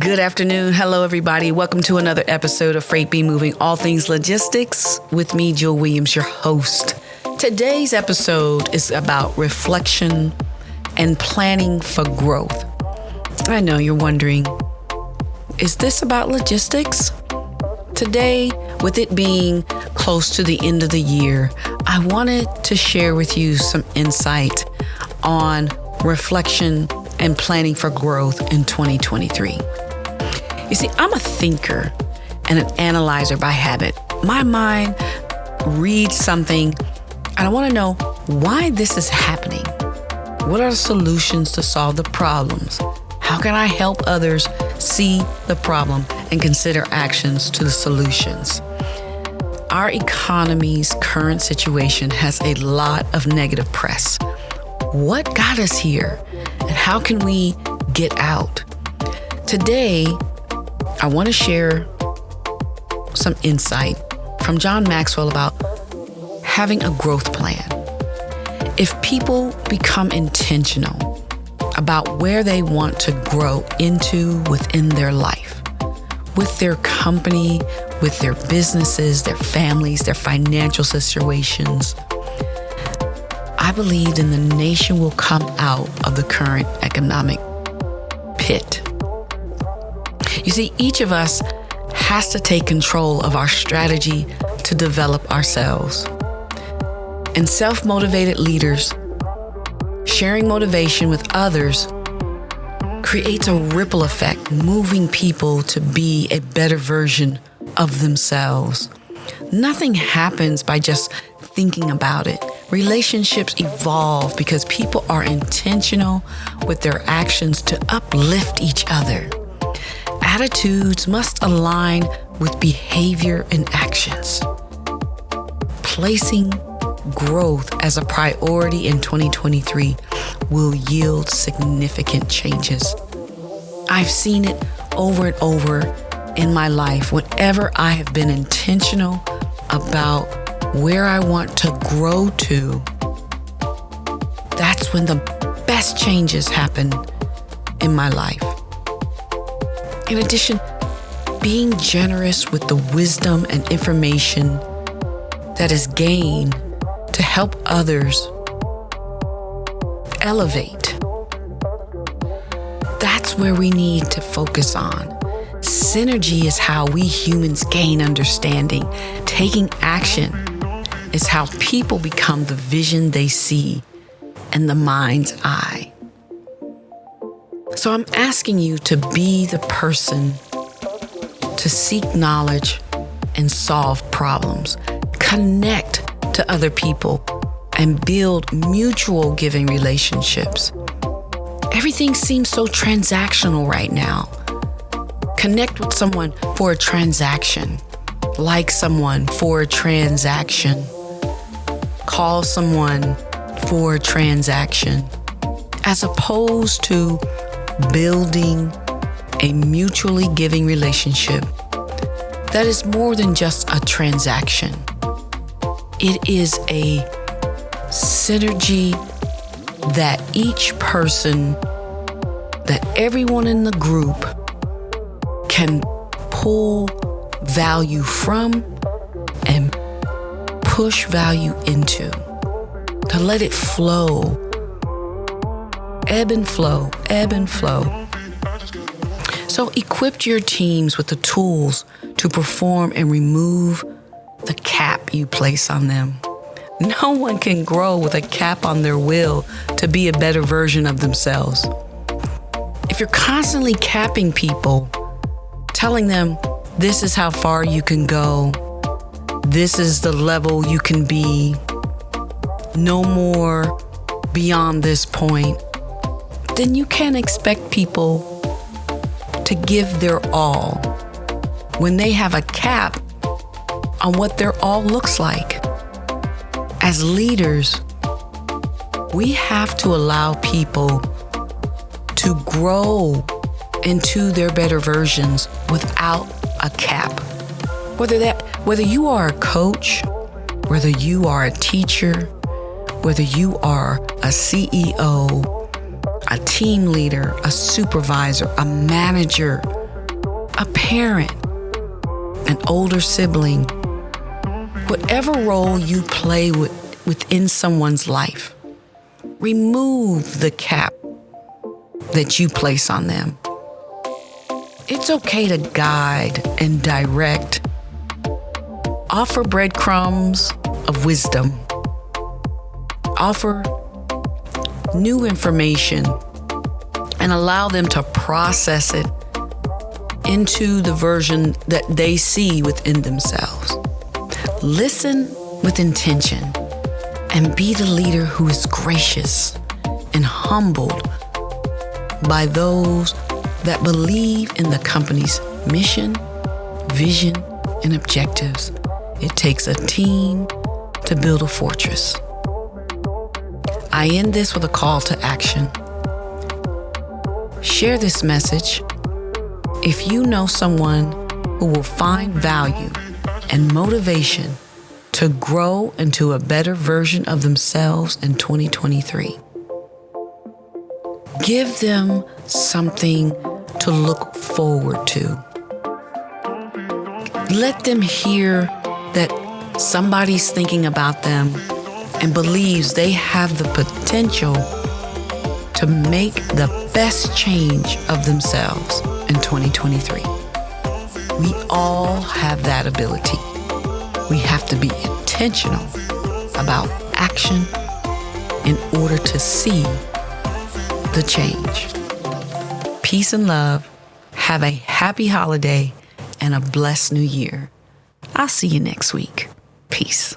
Good afternoon. Hello, everybody. Welcome to another episode of Freight Be Moving, all things logistics, with me, Jill Williams, your host. Today's episode is about reflection and planning for growth. I know you're wondering, is this about logistics? Today, with it being close to the end of the year, I wanted to share with you some insight on reflection and planning for growth in 2023. You see, I'm a thinker and an analyzer by habit. My mind reads something and I want to know why this is happening. What are the solutions to solve the problems? How can I help others see the problem and consider actions to the solutions? Our economy's current situation has a lot of negative press. What got us here? And how can we get out? Today, I want to share some insight from John Maxwell about having a growth plan. If people become intentional about where they want to grow into within their life, with their company, with their businesses, their families, their financial situations, I believe then the nation will come out of the current economic pit. You see, each of us has to take control of our strategy to develop ourselves. And self-motivated leaders sharing motivation with others creates a ripple effect, moving people to be a better version of themselves. Nothing happens by just thinking about it. Relationships evolve because people are intentional with their actions to uplift each other. Attitudes must align with behavior and actions. Placing growth as a priority in 2023 will yield significant changes. I've seen it over and over in my life. Whenever I have been intentional about where I want to grow to, that's when the best changes happen in my life. In addition, being generous with the wisdom and information that is gained to help others elevate. That's where we need to focus on. Synergy is how we humans gain understanding. Taking action is how people become the vision they see in the mind's eye. So I'm asking you to be the person to seek knowledge and solve problems, connect to other people, and build mutual giving relationships. Everything seems so transactional right now. Connect with someone for a transaction. Like someone for a transaction. Call someone for a transaction. As opposed to building a mutually giving relationship that is more than just a transaction. It is a synergy that each person, that everyone in the group can pull value from and push value into, to let it flow. Ebb and flow, ebb and flow. So equip your teams with the tools to perform and remove the cap you place on them. No one can grow with a cap on their will to be a better version of themselves. If you're constantly capping people, telling them this is how far you can go, this is the level you can be, no more beyond this point, then you can't expect people to give their all when they have a cap on what their all looks like. As leaders, we have to allow people to grow into their better versions without a cap. Whether you are a coach, whether you are a teacher, whether you are a CEO, a team leader, a supervisor, a manager, a parent, an older sibling, whatever role you play within someone's life, remove the cap that you place on them. It's okay to guide and direct, offer breadcrumbs of wisdom, offer new information, and allow them to process it into the version that they see within themselves. Listen with intention and be the leader who is gracious and humbled by those that believe in the company's mission, vision, and objectives. It takes a team to build a fortress. I end this with a call to action. Share this message if you know someone who will find value and motivation to grow into a better version of themselves in 2023. Give them something to look forward to. Let them hear that somebody's thinking about them and believes they have the potential to make the best change of themselves in 2023. We all have that ability. We have to be intentional about action in order to see the change. Peace and love. Have a happy holiday and a blessed new year. I'll see you next week. Peace.